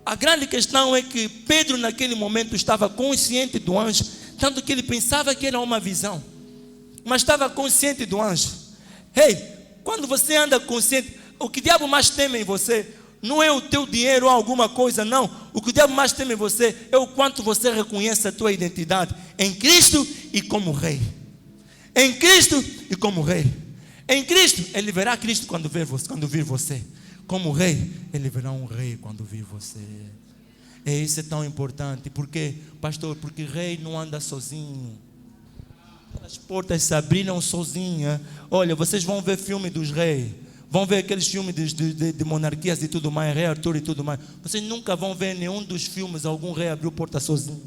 A grande questão é que Pedro naquele momento estava consciente do anjo, tanto que ele pensava que era uma visão, mas estava consciente do anjo. Ei, quando você anda consciente, o que o diabo mais teme em você não é o teu dinheiro ou alguma coisa, não. O que o diabo mais teme em você é o quanto você reconhece a tua identidade em Cristo e como rei. Em Cristo e como rei. Em Cristo, ele verá Cristo quando vir você. Como rei, ele verá um rei quando vir você. E isso é tão importante. Por quê, pastor? Porque rei não anda sozinho. As portas se abriram sozinhas. Olha, vocês vão ver filme dos reis, vão ver aqueles filmes de monarquias e tudo mais, rei Arthur e tudo mais. Vocês nunca vão ver nenhum dos filmes algum rei abriu porta sozinho.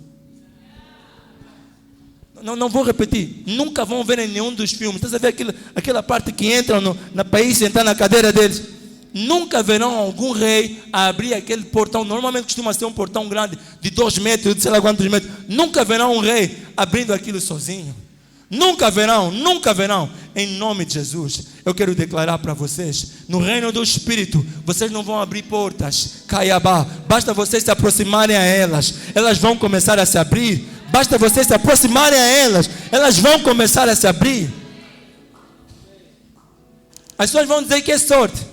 Não vou repetir. Nunca vão ver em nenhum dos filmes. Estás a ver aquela parte que entram na país, sentar na cadeira deles. Nunca verão algum rei a abrir aquele portão. Normalmente costuma ser um portão grande de 2 metros, de sei lá quantos metros. Nunca verão um rei abrindo aquilo sozinho. Nunca verão, nunca verão. Em nome de Jesus, eu quero declarar para vocês, no reino do Espírito, vocês não vão abrir portas, caiabá. Basta vocês se aproximarem a elas, elas vão começar a se abrir. Basta vocês se aproximarem a elas, elas vão começar a se abrir. As pessoas vão dizer que é sorte,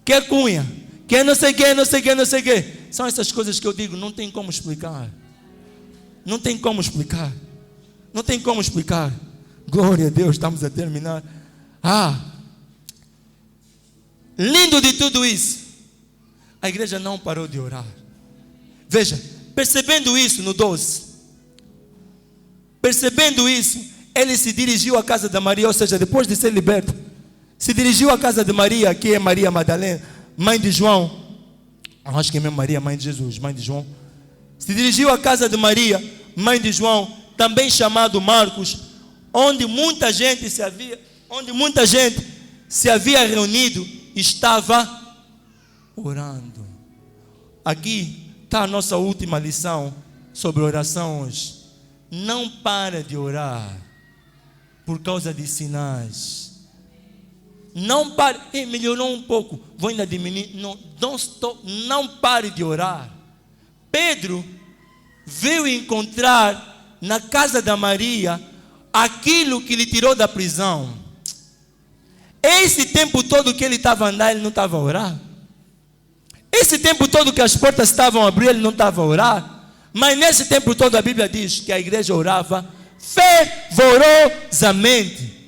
que é cunha, que é não sei o que, não sei o que, não sei o que. São essas coisas que eu digo, não tem como explicar. Não tem como explicar. Não tem como explicar. Glória a Deus, estamos a terminar. Lindo de tudo isso, a igreja não parou de orar. Veja, percebendo isso no 12, percebendo isso, ele se dirigiu à casa da Maria, ou seja, depois de ser liberto, se dirigiu à casa de Maria, que é Maria Madalena, mãe de João. Eu acho que é mesmo Maria, mãe de Jesus, mãe de João. Se dirigiu à casa de Maria, mãe de João, também chamado Marcos, onde muita gente se havia reunido, estava orando. Aqui está a nossa última lição sobre oração hoje. Não para de orar por causa de sinais. Não pare. Melhorou um pouco, vou ainda diminuir. Não pare de orar. Pedro veio encontrar na casa da Maria aquilo que lhe tirou da prisão. Esse tempo todo que ele estava andando, ele não estava a orar. Esse tempo todo que as portas estavam a abrir, ele não estava a orar. Mas nesse tempo todo a Bíblia diz que a igreja orava fervorosamente.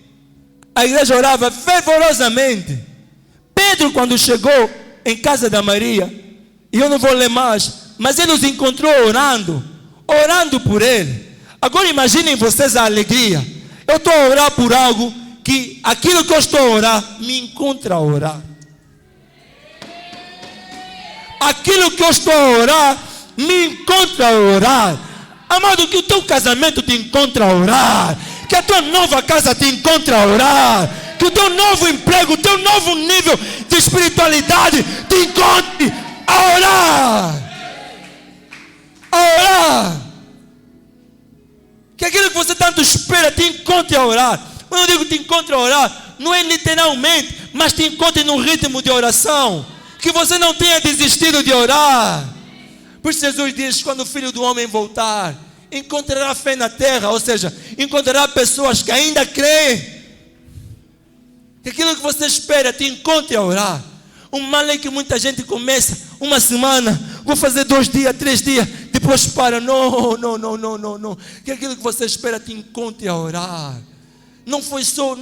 A igreja orava fervorosamente. Pedro, quando chegou em casa da Maria, e eu não vou ler mais, mas ele os encontrou orando por ele. Agora imaginem vocês a alegria. Eu estou a orar por algo que aquilo que eu estou a orar me encontra a orar. Aquilo que eu estou a orar me encontra a orar. Amado, que o teu casamento te encontra a orar. Que a tua nova casa te encontra a orar. Que o teu novo emprego, o teu novo nível de espiritualidade te encontre a orar. A orar. Que aquilo que você tanto espera te encontre a orar. Quando eu digo te encontre a orar, não é literalmente, mas te encontre num ritmo de oração. Que você não tenha desistido de orar. Por isso Jesus diz, quando o Filho do Homem voltar, encontrará fé na terra, ou seja, encontrará pessoas que ainda creem. Que aquilo que você espera te encontre a orar. O mal é que muita gente começa uma semana, vou fazer 2 dias, 3 dias, depois para. Não. Que aquilo que você espera te encontre a orar. Não foi só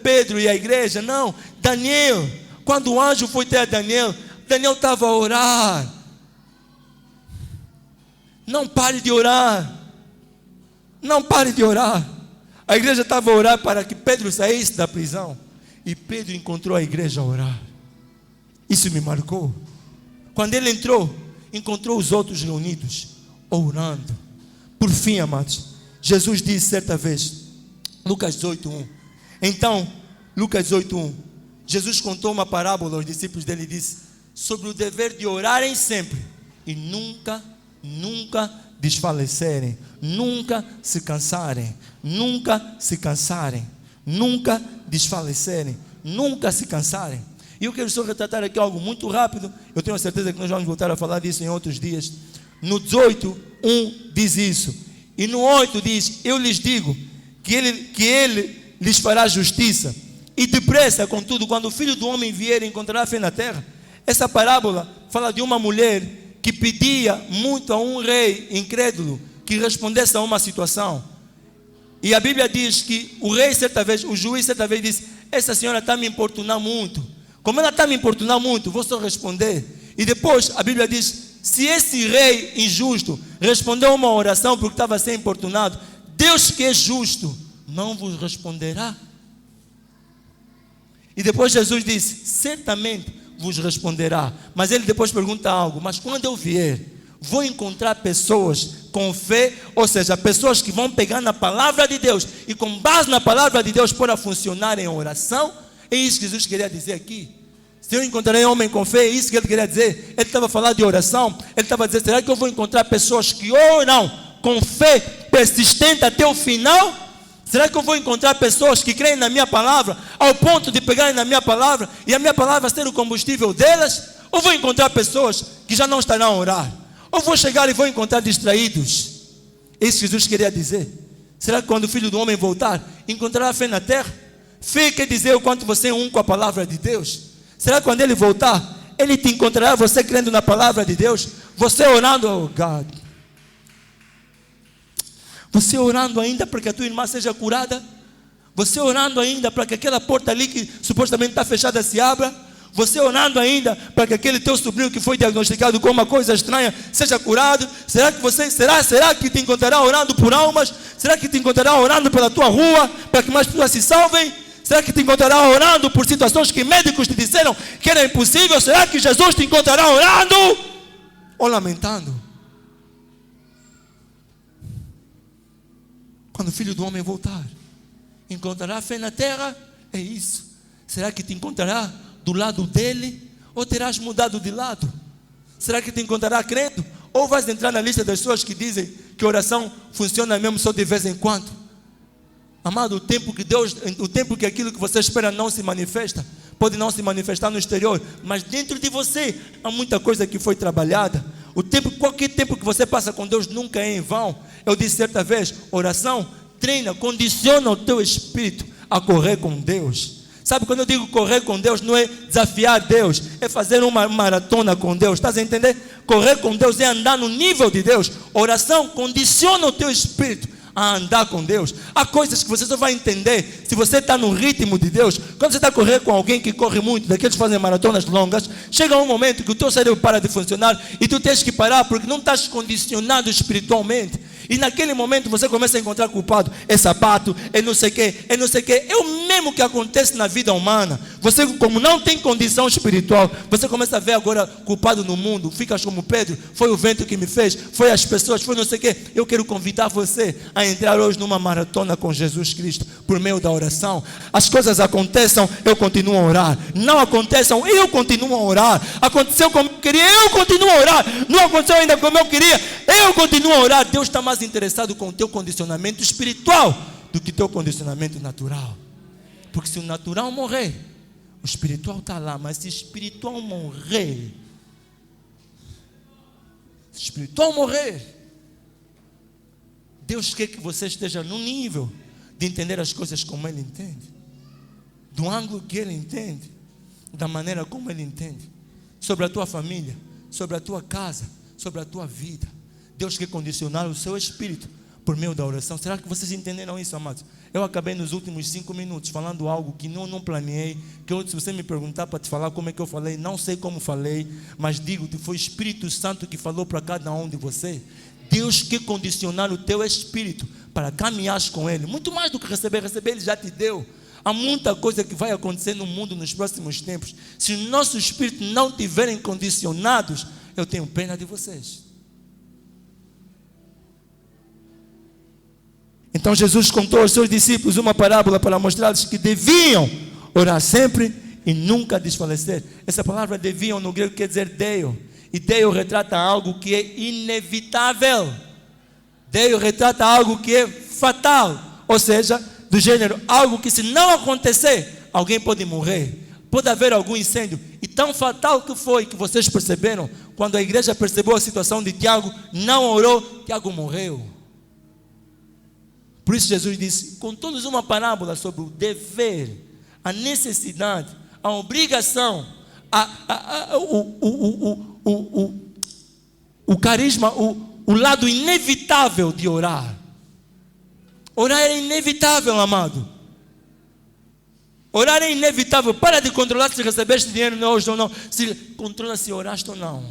Pedro e a igreja, não. Daniel, quando o anjo foi ter Daniel estava a orar. Não pare de orar. Não pare de orar. A igreja estava a orar para que Pedro saísse da prisão. E Pedro encontrou a igreja a orar. Isso me marcou. Quando ele entrou, encontrou os outros reunidos, orando. Por fim, amados, Jesus disse certa vez, Lucas 18:1. Então, Lucas 18:1, Jesus contou uma parábola aos discípulos dele e disse sobre o dever de orarem sempre e nunca desfalecerem, nunca se cansarem, nunca desfalecerem, nunca se cansarem. E eu quero só retratar aqui algo muito rápido. Eu tenho certeza que nós vamos voltar a falar disso em outros dias. No 18:1 diz isso. E no 8 diz, eu lhes digo que ele lhes fará justiça. E depressa, contudo, quando o Filho do Homem vier, encontrará fé na terra. Essa parábola fala de uma mulher que pedia muito a um rei incrédulo que respondesse a uma situação. E a Bíblia diz que o juiz certa vez disse, essa senhora está me importunando muito. Como ela está me importunando muito, vou só responder. E depois a Bíblia diz, se esse rei injusto respondeu uma oração porque estava sendo importunado, Deus que é justo não vos responderá? E depois Jesus disse, certamente vos responderá. Mas ele depois pergunta algo, mas quando eu vier, vou encontrar pessoas com fé, ou seja, pessoas que vão pegar na palavra de Deus e com base na palavra de Deus para funcionar em oração? É isso que Jesus queria dizer aqui. Se eu encontrarei homem com fé, é isso que ele queria dizer. Ele estava falando de oração. Ele estava dizendo, será que eu vou encontrar pessoas que oram com fé persistente até o final? Será que eu vou encontrar pessoas que creem na minha palavra ao ponto de pegarem na minha palavra e a minha palavra ser o combustível delas? Ou vou encontrar pessoas que já não estarão a orar? Ou vou chegar e vou encontrar distraídos? É isso que Jesus queria dizer. Será que quando o Filho do Homem voltar, encontrará fé na terra? Fé quer dizer o quanto você é um com a palavra de Deus. Será que quando ele voltar, ele te encontrará você crendo na palavra de Deus? Você orando, oh God. Você orando ainda para que a tua irmã seja curada? Você orando ainda para que aquela porta ali que supostamente está fechada se abra? Você orando ainda para que aquele teu sobrinho que foi diagnosticado com uma coisa estranha seja curado? Será que te encontrará orando por almas? Será que te encontrará orando pela tua rua para que mais pessoas se salvem? Será que te encontrará orando por situações que médicos te disseram que era impossível? Será que Jesus te encontrará orando ou lamentando? Quando o Filho do Homem voltar, encontrará fé na terra? É isso. Será que te encontrará do lado dele ou terás mudado de lado? Será que te encontrará crendo ou vais entrar na lista das pessoas que dizem que oração funciona mesmo só de vez em quando? Amado, o tempo que aquilo que você espera não se manifesta, pode não se manifestar no exterior, mas dentro de você há muita coisa que foi trabalhada. Qualquer tempo que você passa com Deus nunca é em vão. Eu disse certa vez, oração treina, condiciona o teu espírito a correr com Deus. Sabe, quando eu digo correr com Deus, não é desafiar Deus, é fazer uma maratona com Deus. Estás a entender? Correr com Deus é andar no nível de Deus. Oração condiciona o teu espírito a andar com Deus. Há coisas que você só vai entender se você está no ritmo de Deus. Quando você está a correr com alguém que corre muito, daqueles que fazem maratonas longas, chega um momento que o teu cérebro para de funcionar e tu tens que parar porque não estás condicionado espiritualmente. E naquele momento você começa a encontrar culpado. É sapato, é não sei o quê, é não sei o quê. É o mesmo que acontece na vida humana. Você, como não tem condição espiritual, você começa a ver agora culpado no mundo. Ficas como Pedro, foi o vento que me fez, foi as pessoas, foi não sei o quê. Eu quero convidar você a entrar hoje numa maratona com Jesus Cristo, por meio da oração. As coisas aconteçam, eu continuo a orar. Não aconteçam, eu continuo a orar. Aconteceu como eu queria, eu continuo a orar. Não aconteceu ainda como eu queria, eu continuo a orar. Deus está mais interessado com o teu condicionamento espiritual do que teu condicionamento natural. Porque se o natural morrer, o espiritual está lá. Mas se o espiritual morrer, Deus quer que você esteja no nível de entender as coisas como Ele entende, do ângulo que Ele entende, da maneira como Ele entende, sobre a tua família, sobre a tua casa, sobre a tua vida. Deus quer condicionar o seu espírito por meio da oração. Será que vocês entenderam isso, amados? Eu acabei nos últimos 5 minutos falando algo que não planeei, que se você me perguntar para te falar como é que eu falei, não sei como falei, mas digo-te, foi o Espírito Santo que falou para cada um de vocês. Deus quer condicionar o teu espírito para caminhar com Ele, muito mais do que receber Ele já te deu. Há muita coisa que vai acontecer no mundo nos próximos tempos. Se o nosso espírito não estiverem condicionados, eu tenho pena de vocês. Então Jesus contou aos seus discípulos uma parábola para mostrar-lhes que deviam orar sempre e nunca desfalecer. Essa palavra deviam no grego quer dizer deio. E deio retrata algo que é inevitável. Deio retrata algo que é fatal. Ou seja, do gênero, algo que se não acontecer, alguém pode morrer. Pode haver algum incêndio. E tão fatal que foi que vocês perceberam, quando a igreja percebeu a situação de Tiago, não orou, Tiago morreu. Por isso Jesus disse, contou-nos uma parábola sobre o dever, a necessidade, a obrigação, o carisma, o lado inevitável de orar. Orar é inevitável, amado. Orar é inevitável. Para de controlar se recebeste dinheiro hoje ou não. Controla se oraste ou não.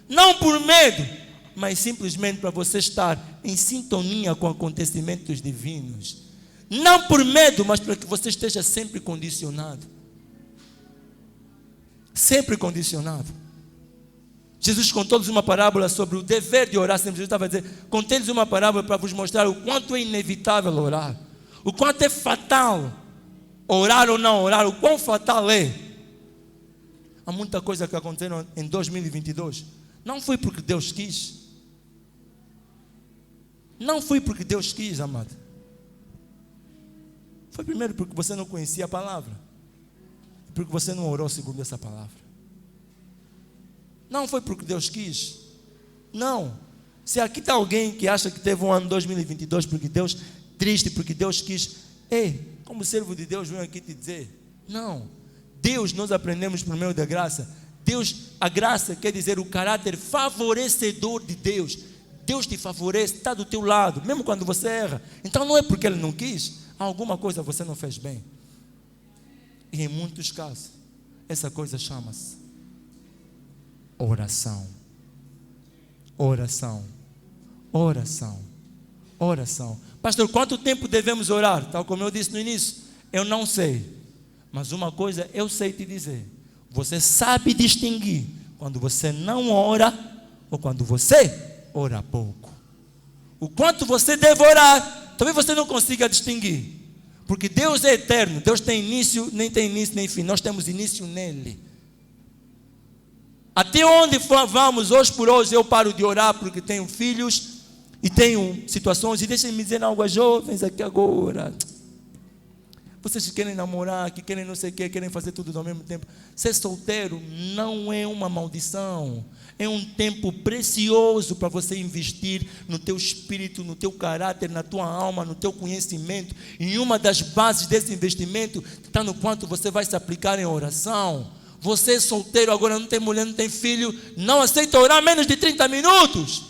Não por medo, mas simplesmente para você estar em sintonia com acontecimentos divinos. Não por medo, mas para que você esteja sempre condicionado. Sempre condicionado. Jesus contou-lhes uma parábola sobre o dever de orar. Jesus estava a dizer, contei-lhes uma parábola para vos mostrar o quanto é inevitável orar. O quanto é fatal orar ou não orar, o quão fatal é. Há muita coisa que aconteceu em 2022. Não foi porque Deus quis. Não foi porque Deus quis, amado. Foi primeiro porque você não conhecia a palavra. Porque você não orou segundo essa palavra. Não foi porque Deus quis. Não. Se aqui está alguém que acha que teve um ano 2022 porque Deus, triste porque Deus quis. Ei, como servo de Deus, venho aqui te dizer. Não. Deus, nós aprendemos por meio da graça. Deus, a graça quer dizer o caráter favorecedor de Deus. Deus te favorece, está do teu lado, mesmo quando você erra. Então não é porque Ele não quis. Alguma coisa você não fez bem. E em muitos casos, essa coisa chama-se oração. Oração. Oração. Oração. Pastor, quanto tempo devemos orar? Tal como eu disse no início, eu não sei. Mas uma coisa eu sei te dizer. Você sabe distinguir quando você não ora ou quando você ora pouco. O quanto você deve orar, talvez você não consiga distinguir. Porque Deus é eterno. Deus tem início, nem tem início nem fim. Nós temos início nele. Até onde vamos hoje por hoje, eu paro de orar porque tenho filhos e tenho situações. E deixem-me dizer algo aos jovens aqui agora. Vocês que querem namorar, que querem não sei o que, querem fazer tudo ao mesmo tempo. Ser solteiro não é uma maldição. É um tempo precioso para você investir no teu espírito, no teu caráter, na tua alma, no teu conhecimento. E uma das bases desse investimento está no quanto você vai se aplicar em oração. Você é solteiro agora, não tem mulher, não tem filho, não aceita orar menos de 30 minutos.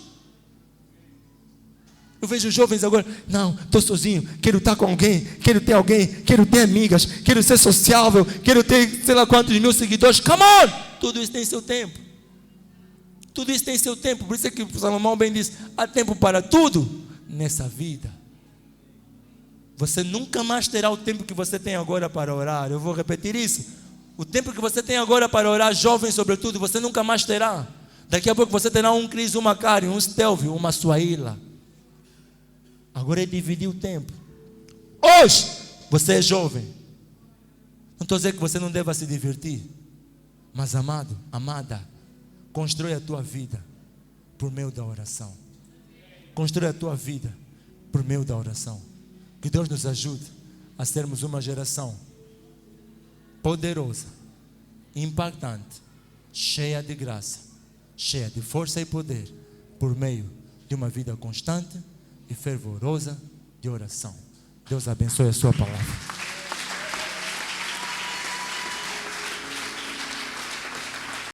Eu vejo jovens agora, não, estou sozinho, quero estar com alguém, quero ter amigas, quero ser sociável, quero ter sei lá quantos mil seguidores. Come on! Tudo isso tem seu tempo. Tudo isso tem seu tempo. Por isso é que o Salomão bem diz: há tempo para tudo nessa vida. Você nunca mais terá o tempo que você tem agora para orar. Eu vou repetir isso. O tempo que você tem agora para orar, jovem sobretudo, você nunca mais terá. Daqui a pouco você terá um Cris, uma Karen, um Stelvio, uma Suaíla. Agora é dividir o tempo. Hoje, você é jovem. Não estou dizendo que você não deva se divertir. Mas amado, amada, constrói a tua vida por meio da oração. Constrói a tua vida por meio da oração. Que Deus nos ajude a sermos uma geração poderosa, impactante, cheia de graça, cheia de força e poder, por meio de uma vida constante e fervorosa de oração. Deus abençoe a sua palavra.